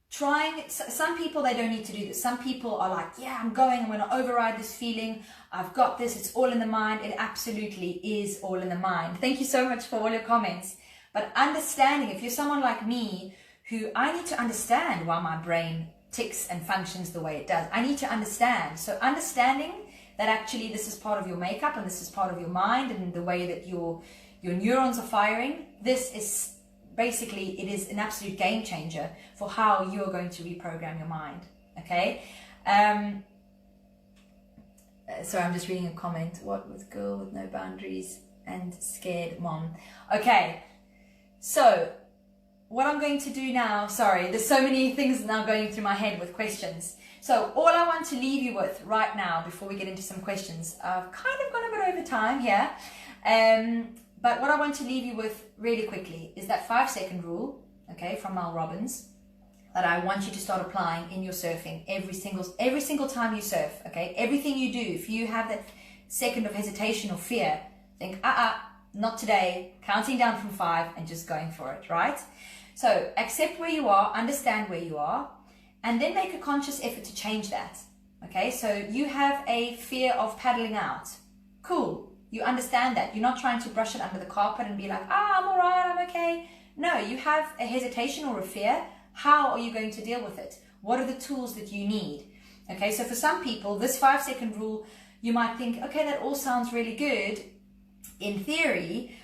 some people, they don't need to do this. Some people are like, yeah, I'm going to override this feeling. I've got this. It's all in the mind. It absolutely is all in the mind. Thank you so much for all your comments. But understanding, if you're someone like me, who I need to understand why my brain ticks and functions the way it does. I need to understand. So understanding that actually this is part of your makeup and this is part of your mind and the way that your neurons are firing, this is basically, it is an absolute game changer for how you're going to reprogram your mind, okay? Sorry, I'm just reading a comment. What with girl with no boundaries and scared mom? Okay, so what I'm going to do now, sorry, there's so many things now going through my head with questions. So all I want to leave you with right now, before we get into some questions, I've kind of gone a bit over time here, but what I want to leave you with really quickly is that 5-second rule, okay, from Mel Robbins, that I want you to start applying in your surfing every single time you surf, okay? Everything you do, if you have that second of hesitation or fear, think, not today, counting down from 5 and just going for it, right? So accept where you are, understand where you are, and then make a conscious effort to change that, okay? So you have a fear of paddling out. Cool. You understand that. You're not trying to brush it under the carpet and be like, I'm all right, I'm okay. No, you have a hesitation or a fear. How are you going to deal with it? What are the tools that you need? Okay, so for some people, this 5-second rule, you might think, okay, that all sounds really good in theory,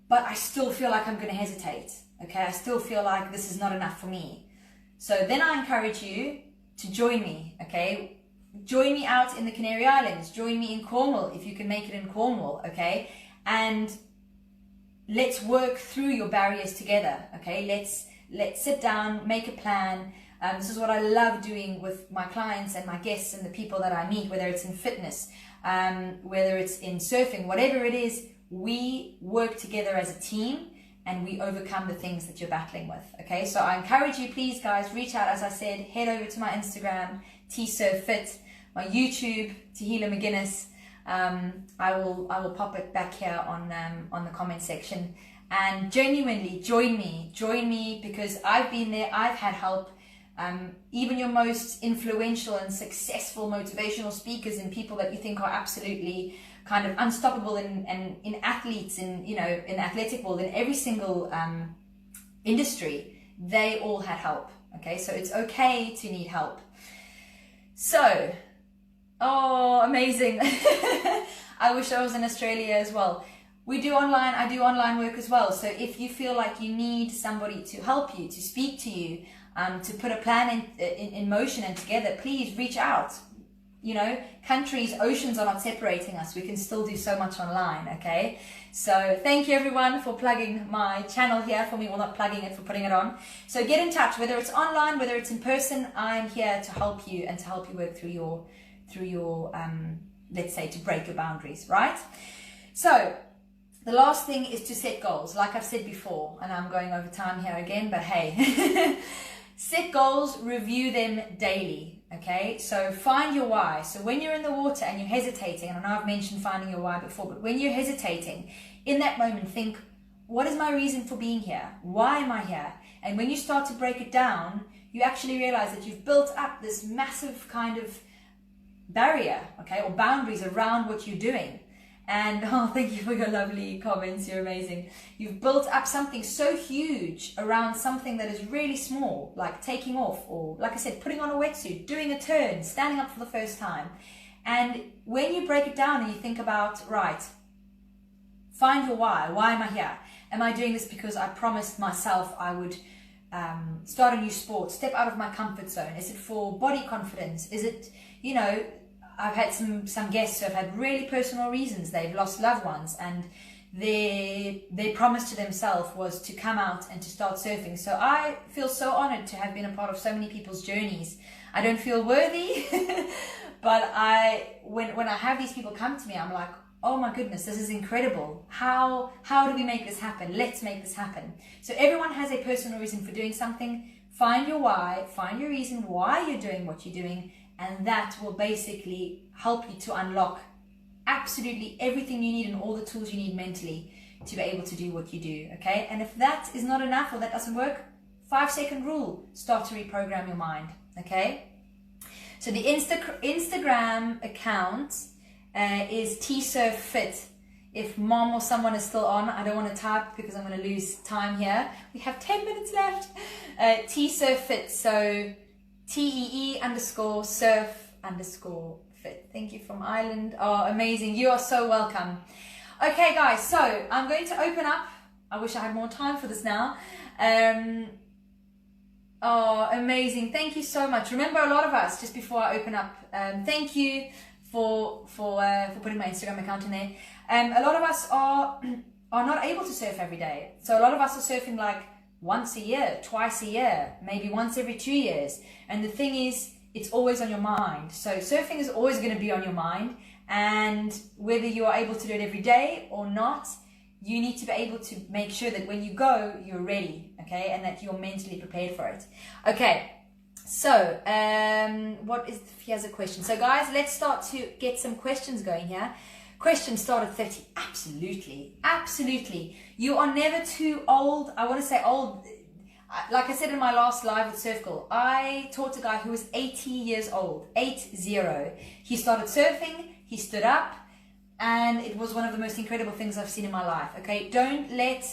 but I still feel like I'm going to hesitate. Okay, I still feel like this is not enough for me. So then I encourage you to join me, okay? Join me out in the Canary Islands. Join me in Cornwall if you can make it in Cornwall, okay? And let's work through your barriers together, okay? Let's sit down, make a plan. This is what I love doing with my clients and my guests and the people that I meet, whether it's in fitness, whether it's in surfing, whatever it is, we work together as a team and we overcome the things that you're battling with, okay? So I encourage you, please guys, reach out, as I said, head over to my Instagram, TSurfFit, my YouTube, Tahila McGuinness. I will pop it back here on the comment section, and genuinely join me because I've been there, I've had help. Even your most influential and successful motivational speakers and people that you think are absolutely kind of unstoppable in athletes, in athletic world, in every single industry, they all had help. Okay, so it's okay to need help. So, oh, amazing. I wish I was in Australia as well. I do online work as well. So if you feel like you need somebody to help you, to speak to you, to put a plan in motion and together, please reach out. You know, countries, oceans are not separating us. We can still do so much online, okay? So thank you everyone for plugging my channel here for me, well, not plugging it, for putting it on. So get in touch, whether it's online, whether it's in person. I'm here to help you and to help you work through your let's say, to break your boundaries, right? So the last thing is to set goals. Like I've said before, and I'm going over time here again, but hey, set goals, review them daily. Okay, so find your why. So when you're in the water and you're hesitating, and I know I've mentioned finding your why before, but when you're hesitating, in that moment, think, what is my reason for being here? Why am I here? And when you start to break it down, you actually realize that you've built up this massive kind of barrier, okay, or boundaries around what you're doing. And oh, thank you for your lovely comments. You're amazing. You've built up something so huge around something that is really small, like taking off, or like I said, putting on a wetsuit, doing a turn, standing up for the first time. And when you break it down and you think about, right, find your why. Why am I here? Am I doing this because I promised myself I would start a new sport, step out of my comfort zone? Is it for body confidence? Is it, you know, I've had some guests who have had really personal reasons. They've lost loved ones, and their promise to themselves was to come out and to start surfing. So I feel so honored to have been a part of so many people's journeys. I don't feel worthy, but when I have these people come to me, I'm like, oh my goodness, this is incredible. How do we make this happen? Let's make this happen. So everyone has a personal reason for doing something. Find your why, find your reason why you're doing what you're doing, and that will basically help you to unlock absolutely everything you need and all the tools you need mentally to be able to do what you do, okay? And if that is not enough or that doesn't work, 5-second rule, start to reprogram your mind, okay? So the Instagram account is tsurffit. If mom or someone is still on, I don't want to type because I'm going to lose time here. We have 10 minutes left. tsurffit, so TEE_surf_fit. Thank you from Ireland. Oh, amazing. You are so welcome. Okay, guys, so I'm going to open up. I wish I had more time for this now. Oh, amazing. Thank you so much. Remember, a lot of us, just before I open up, thank you for putting my Instagram account in there. A lot of us are not able to surf every day. So a lot of us are surfing like once a year, twice a year, maybe once every 2 years. And the thing is, it's always on your mind. So surfing is always going to be on your mind. And whether you are able to do it every day or not, you need to be able to make sure that when you go, you're ready, okay? And that you're mentally prepared for it. Okay, so here's a question. So guys, let's start to get some questions going here. Questions start at 30. Absolutely, absolutely. You are never too old. I want to say old. Like I said in my last live at Surf Girl, I taught a guy who was 80 years old, 80. He started surfing, he stood up, and it was one of the most incredible things I've seen in my life, okay? Don't let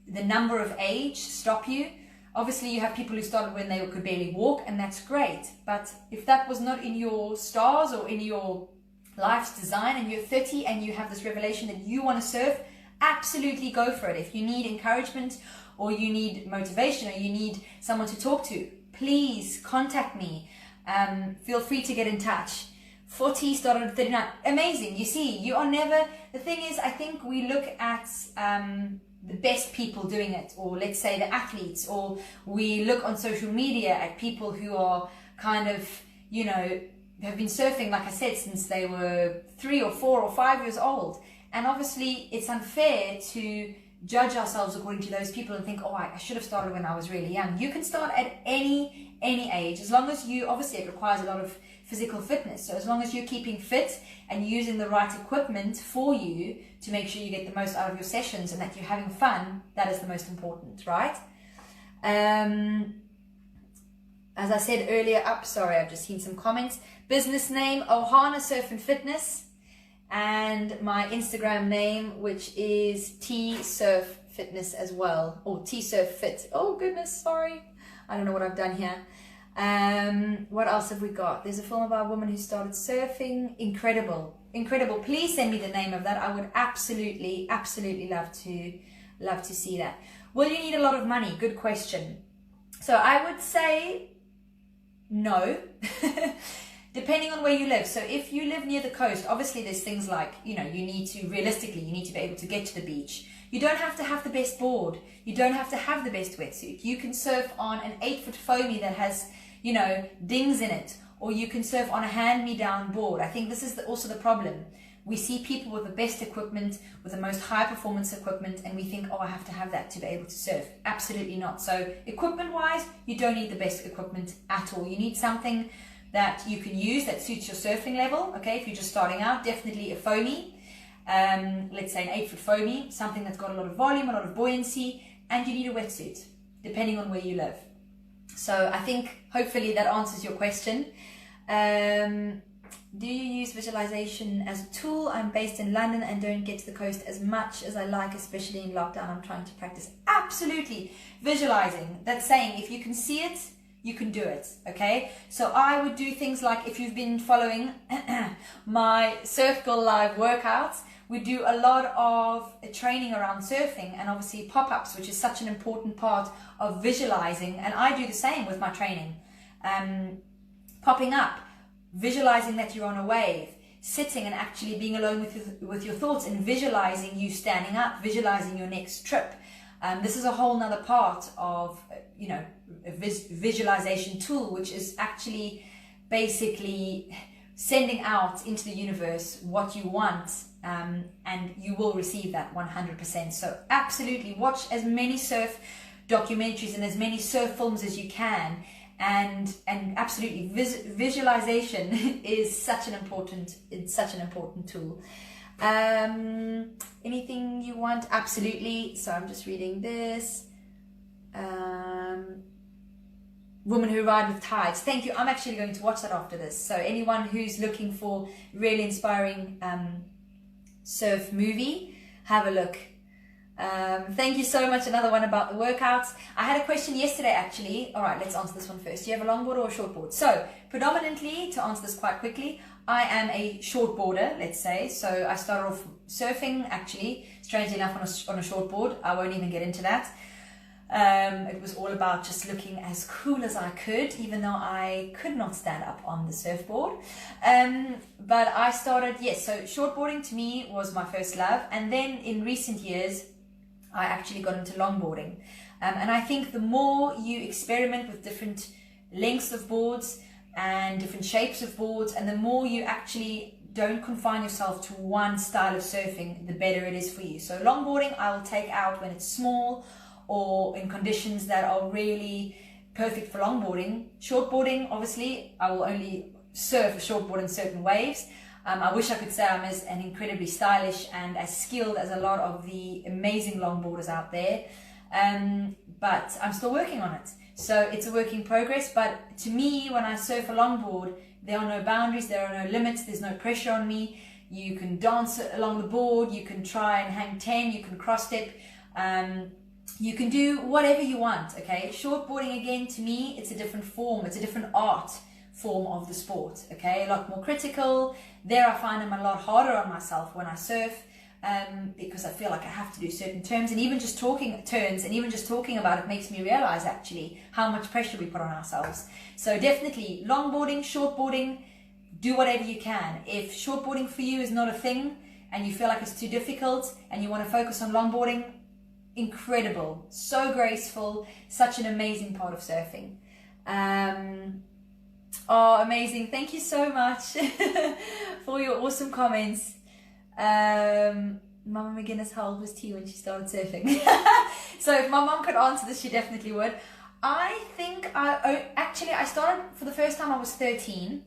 the number of age stop you. Obviously, you have people who started when they could barely walk, and that's great. But if that was not in your stars or in your life's design, and you're 30 and you have this revelation that you want to surf, absolutely go for it. If you need encouragement or you need motivation or you need someone to talk to, please contact me. Feel free to get in touch. 40 started at 39. Amazing. You see, you are never, the thing is, I think we look at the best people doing it, or let's say the athletes, or we look on social media at people who are kind of, you know, have been surfing, like I said, since they were 3 or 4 or 5 years old. And obviously it's unfair to judge ourselves according to those people and think, oh, I should have started when I was really young. You can start at any age, as long as you, obviously it requires a lot of physical fitness. So as long as you're keeping fit and using the right equipment for you to make sure you get the most out of your sessions and that you're having fun, that is the most important, right? As I said earlier, sorry, I've just seen some comments. Business name, Ohana Surf and Fitness. And my Instagram name, which is T-Surf Fitness as well, or T-Surf Fit. Oh goodness, sorry. I don't know what I've done here. What else have we got? There's a film about a woman who started surfing. Incredible. Please send me the name of that. I would absolutely love to see that. Will you need a lot of money? Good question. So I would say no, depending on where you live. So if you live near the coast, obviously there's things like, you need to be able to get to the beach. You don't have to have the best board. You don't have to have the best wetsuit. You can surf on an 8-foot foamy that has, dings in it, or you can surf on a hand-me-down board. I think this is also the problem. We see people with the best equipment, with the most high-performance equipment, and we think, oh, I have to have that to be able to surf. Absolutely not. So equipment-wise, you don't need the best equipment at all. You need something that you can use that suits your surfing level. Okay, if you're just starting out, definitely a foamy. Let's say an 8-foot foamy, something that's got a lot of volume, a lot of buoyancy, and you need a wetsuit, depending on where you live. So I think hopefully that answers your question. Do you use visualization as a tool? I'm based in London and don't get to the coast as much as I like, especially in lockdown. I'm trying to practice. Absolutely. Visualizing. That's saying if you can see it, you can do it. Okay. So I would do things like, if you've been following my Surf Girl Live workouts, we do a lot of training around surfing and obviously pop-ups, which is such an important part of visualizing. And I do the same with my training. Popping up, visualizing that you're on a wave, sitting and actually being alone with your thoughts and visualizing you standing up, visualizing your next trip. This is a whole nother part of, a visualization tool, which is actually basically sending out into the universe what you want, and you will receive that 100%. So absolutely watch as many surf documentaries and as many surf films as you can. And absolutely, visualization is such an important tool. Anything you want? Absolutely. So I'm just reading this. Women Who Ride with Tides. Thank you. I'm actually going to watch that after this. So anyone who's looking for really inspiring surf movie, have a look. Thank you so much. Another one about the workouts. I had a question yesterday actually. All right, let's answer this one first. Do you have a longboard or a shortboard? So predominantly, to answer this quite quickly, I am a shortboarder, let's say. So I started off surfing actually, strangely enough, on a shortboard. I won't even get into that. It was all about just looking as cool as I could, even though I could not stand up on the surfboard. But I started, yes, so shortboarding to me was my first love. And then in recent years, I actually got into longboarding. And I think the more you experiment with different lengths of boards and different shapes of boards, and the more you actually don't confine yourself to one style of surfing, the better it is for you. So longboarding, I will take out when it's small or in conditions that are really perfect for longboarding. Shortboarding, obviously, I will only surf a shortboard in certain waves. I wish I could say I'm as incredibly stylish and as skilled as a lot of the amazing longboarders out there, but I'm still working on it. So it's a work in progress, but to me, when I surf a longboard, there are no boundaries, there are no limits, there's no pressure on me. You can dance along the board, you can try and hang 10, you can cross step, you can do whatever you want, okay? Shortboarding, again, to me, it's a different form, it's a different art form of the sport, okay? A lot more critical. There I find I'm a lot harder on myself when I surf, because I feel like I have to do certain terms, and even just talking about it makes me realize actually how much pressure we put on ourselves. So definitely longboarding, shortboarding, do whatever you can. If shortboarding for you is not a thing and you feel like it's too difficult and you want to focus on longboarding, incredible, so graceful, such an amazing part of surfing. Oh, amazing. Thank you so much for your awesome comments. Mama McGuinness, how old was T when she started surfing? So if my mom could answer this, she definitely would. I think I started for the first time I was 13,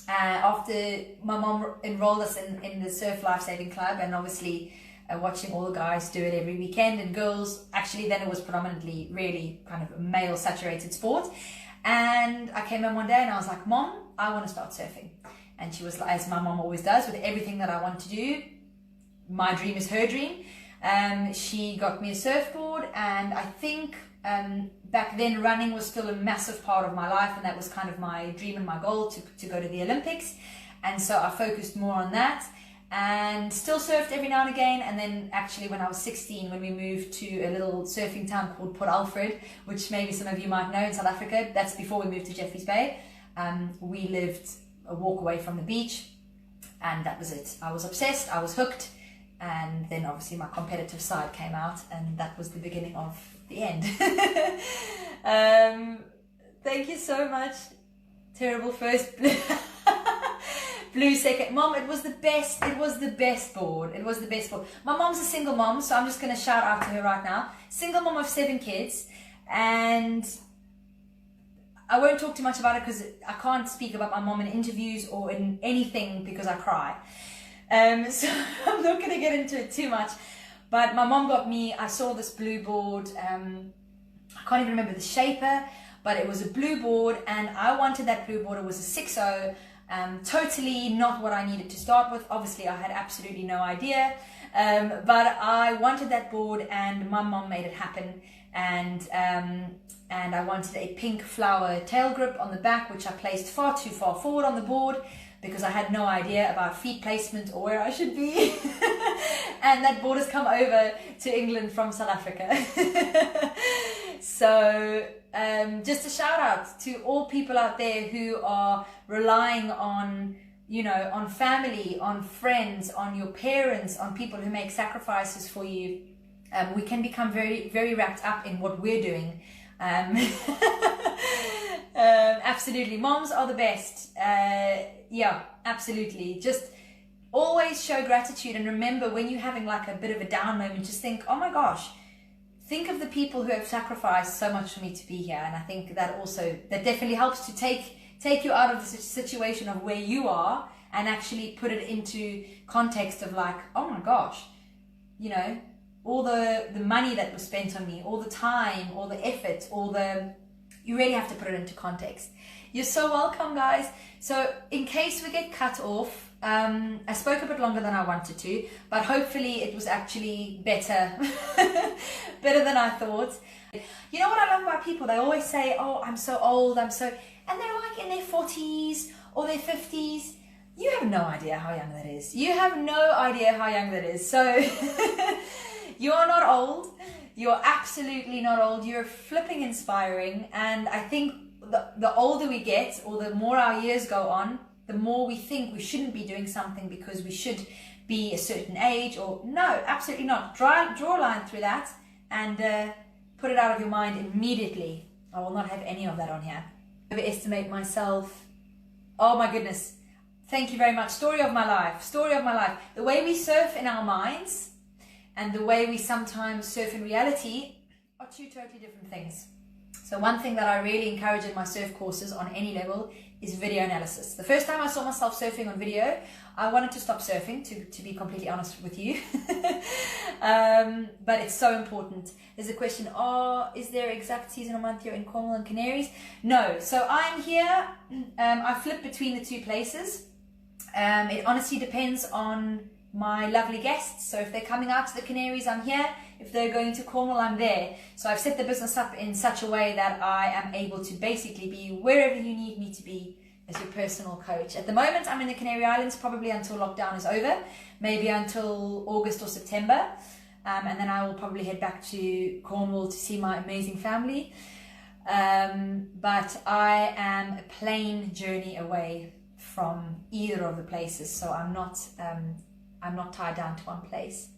after my mom enrolled us in the Surf Lifesaving Club, and obviously watching all the guys do it every weekend, and girls, actually then it was predominantly really kind of a male saturated sport. And I came home one day and I was like, Mom, I want to start surfing. And she was like, as my mom always does with everything that I want to do, my dream is her dream. She got me a surfboard, and I think back then running was still a massive part of my life, and that was kind of my dream and my goal to go to the Olympics. And so I focused more on that, and still surfed every now and again. And then actually when I was 16, when we moved to a little surfing town called Port Alfred, which maybe some of you might know in South Africa, that's before we moved to Jeffreys Bay. We lived a walk away from the beach, and that was it. I was obsessed, I was hooked, and then obviously my competitive side came out, and that was the beginning of the end. Thank you so much. Terrible first. Blue second. Mom, it was the best. It was the best board. It was the best board. My mom's a single mom, so I'm just going to shout out to her right now. Single mom of 7 kids, and I won't talk too much about it because I can't speak about my mom in interviews or in anything because I cry. So I'm not going to get into it too much. But my mom got me, I saw this blue board. I can't even remember the shaper, but it was a blue board, and I wanted that blue board. It was a 6.0. Totally not what I needed to start with. Obviously I had absolutely no idea, but I wanted that board, and my mom made it happen. And I wanted a pink flower tail grip on the back, which I placed far too far forward on the board because I had no idea about feet placement or where I should be. And that board has come over to England from South Africa. So just a shout out to all people out there who are relying on, you know, on family, on friends, on your parents, on people who make sacrifices for you. We can become very, very wrapped up in what we're doing. Absolutely. Moms are the best. Yeah, absolutely. Just always show gratitude, and remember when you're having like a bit of a down moment, just think, oh my gosh, think of the people who have sacrificed so much for me to be here. And I think that also, that definitely helps to take you out of the situation of where you are and actually put it into context of like, oh my gosh, you know, all the money that was spent on me, all the time, all the effort, you really have to put it into context. You're so welcome, guys. So in case we get cut off, I spoke a bit longer than I wanted to, but hopefully it was actually better, better than I thought. You know what I love about people? They always say, oh, I'm so old, and they're like in their 40s or their 50s. You have no idea how young that is. You have no idea how young that is. So you are not old. You're absolutely not old. You're flipping inspiring. And I think the older we get, or the more our years go on, the more we think we shouldn't be doing something because we should be a certain age, or no, absolutely not. Draw a line through that and put it out of your mind immediately. I will not have any of that on here. Overestimate myself. Oh my goodness. Thank you very much. Story of my life. Story of my life. The way we surf in our minds and the way we sometimes surf in reality are two totally different things. So one thing that I really encourage in my surf courses on any level is video analysis. The first time I saw myself surfing on video, I wanted to stop surfing, to be completely honest with you. But it's so important. There's a question, is there exact season or month here in Cornwall and Canaries? No. So I'm here, I flip between the two places. It honestly depends on my lovely guests. So if they're coming out to the Canaries, I'm here. If they're going to Cornwall, I'm there. So I've set the business up in such a way that I am able to basically be wherever you need me to be as your personal coach. At the moment, I'm in the Canary Islands, probably until lockdown is over, maybe until August or September. And then I will probably head back to Cornwall to see my amazing family. But I am a plane journey away from either of the places. So I'm not tied down to one place.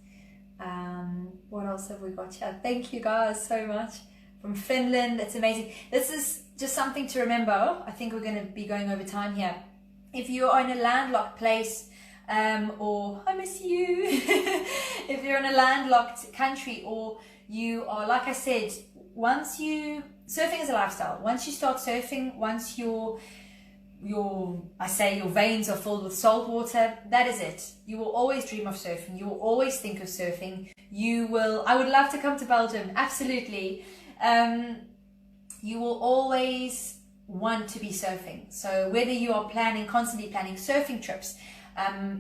What else have we got here? Thank you guys so much from Finland. That's amazing. This is just something to remember. I think we're going to be going over time here. If you are in a landlocked place, or I miss you, if you're in a landlocked country, or you are, like I said, surfing is a lifestyle. Once you start surfing, once your veins are filled with salt water, that is it. You will always dream of surfing. You will always think of surfing. I would love to come to Belgium, absolutely. You will always want to be surfing. So whether you are constantly planning surfing trips,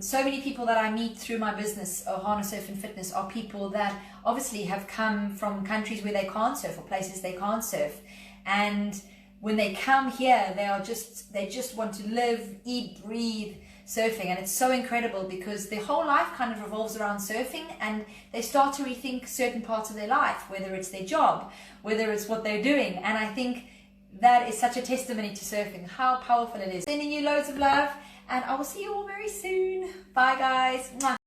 So many people that I meet through my business, Harness Surf and Fitness, are people that obviously have come from countries where they can't surf or places they can't surf. And when they come here, they just want to live, eat, breathe surfing. And it's so incredible because their whole life kind of revolves around surfing, and they start to rethink certain parts of their life, whether it's their job, whether it's what they're doing. And I think that is such a testimony to surfing, how powerful it is. Sending you loads of love, and I will see you all very soon. Bye guys. Mwah.